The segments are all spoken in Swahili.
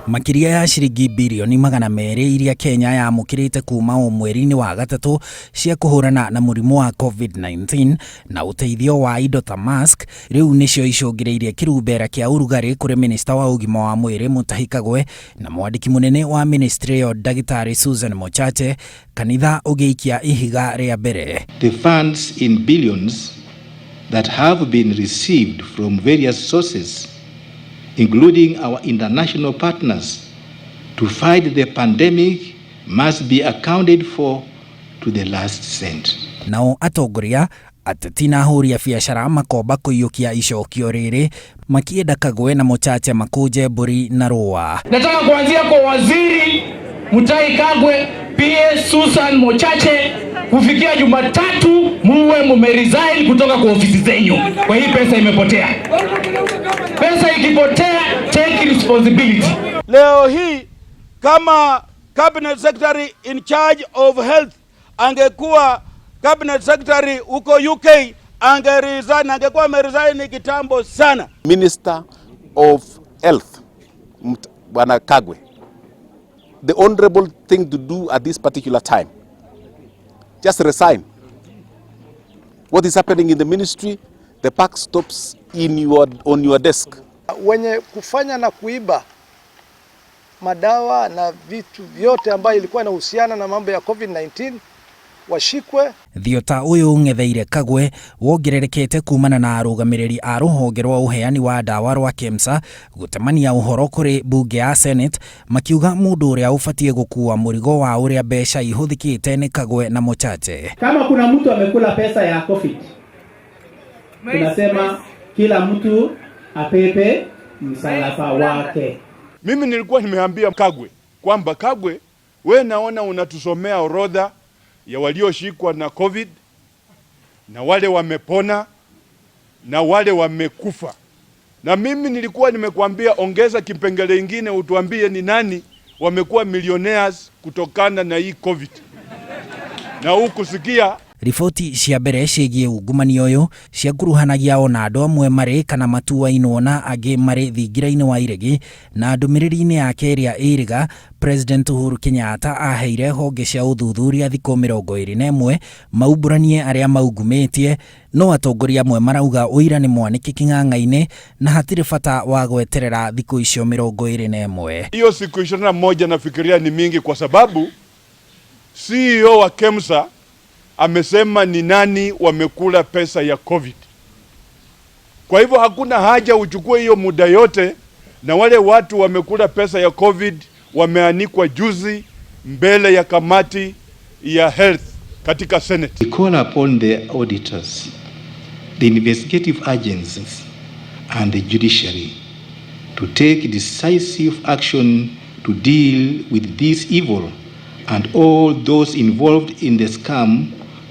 Makiria ya ciringi bilioni 200 iria Kenya yamũkĩrĩte kuma mweri-inĩ wa gatatũ cia kũhũrana na mũrimũ wa COVID-19 na ũteithio wa indo ta mask rĩu nĩcio icũngĩrĩirie kĩrumbera kĩa ũrugarĩ kũrĩ minista wa ũgima wa mwĩrĩ Mutahi Kagwe na mwandĩki mũnene wa ministry yo Dagitari Susan Mochache kanitha ũgĩikia ihiga rĩa mbere. The funds in billions that have been received from various sources, including our international partners, to fight the pandemic must be accounted for to the last cent. Nao atongoria ateti na ahũri a biacara makomba kũiyũkia icokio rĩrĩ makienda Kagwe na Mochache makuje mbũri na rũa. Nataka kuanzia kwa waziri Mutahi Kagwe, PS Susan Mochache, kufikia Jumatatu muwe mumeresign kutoka kwa ofisi zenyu. Kwa hii pesa imepotea. Pesa ikipotea, take responsibility. Leo hii kama cabinet secretary in charge of health angekuwa cabinet secretary huko UK angeresign, angekuwa ameresign kitambo sana. Minister of Health Bwana Kagwe, the honorable thing to do at this particular time, just resign. What is happening in the ministry, the buck stops on your desk. Wenye kufanya na kuiba madawa na vitu vyote ambayo ilikuwa inahusiana na mambo ya COVID-19 washikwe. Thiota uyu ng'etheire Kagwe wongererekete kumana na arũgamĩrĩri a rũhonge rwa uheani wa ndawa rwa KEMSA gutemania ũhoro kũrĩ bunge ya Senate makiuga mũndũ ũrĩa ũbatie gũkua mũrigo wa ũrĩa mbeca ihũthĩkĩte nĩ Kagwe na Mochache. Kama kuna mtu amekula pesa ya COVID, tunasema kila mtu apepe msalaba wake. Mimi nilikuwa nimeambia Kagwe kwamba Kagwe, we naona unatusomea orodha ya walioshikwa na COVID na wale wamepona na wale wamekufa. Na mimi nilikuwa nimekuambia ongeza kipengele kingine utuambie ni nani wamekuwa millionaires kutokana na hii COVID. Na ukusikia riboti cia mbere ciĩgiĩ ungumania ũyũ ciakuruhanagia ona andũ amwe marĩ kana matuainwo na angĩ marĩ thingira-inĩ wa iregi, na ndũmĩrĩri-inĩ yake ĩrĩa ĩriga President Uhuru Kenyatta aheire honge cia ũthuthuria thikũ 21 maumbũranie arĩa maungumĩtie, no atongoria amwe marauga ũira nĩ mwanĩke king'ang'a-inĩ na hatirĩ bata wa gweterera thikũ icio 21. Hiyo siku 21 nafikiria ni mingi kwa sababu CEO wa KEMSA amesema ni nani wamekula pesa ya COVID. Kwa hivyo hakuna haja uchukue hiyo muda yote, na wale watu wamekula pesa ya COVID wameanikwa juzi mbele ya kamati ya health katika Senate. We call upon the auditors, the investigative agencies and the judiciary to take decisive action to deal with this evil and all those involved in the scam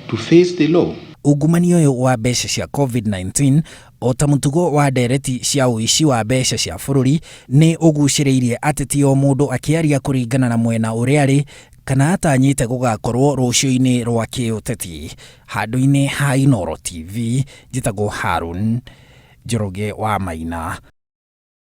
to face the law. Ungumania ũyũ wa mbeca cia COVID-19 o ta mũtugo wa ndereti cia ũici wa mbeca cia bũrũri nĩ ũgucĩrĩirie ateti o mũndũ akĩaria kũringana na mwena ũrĩa arĩ kana atanyĩte gũgakorwo rũciũ-inĩ rwa kĩũteti. Handũ-inĩ ha Inooro TV, njĩtagwo Harun Njoroge wa Maina.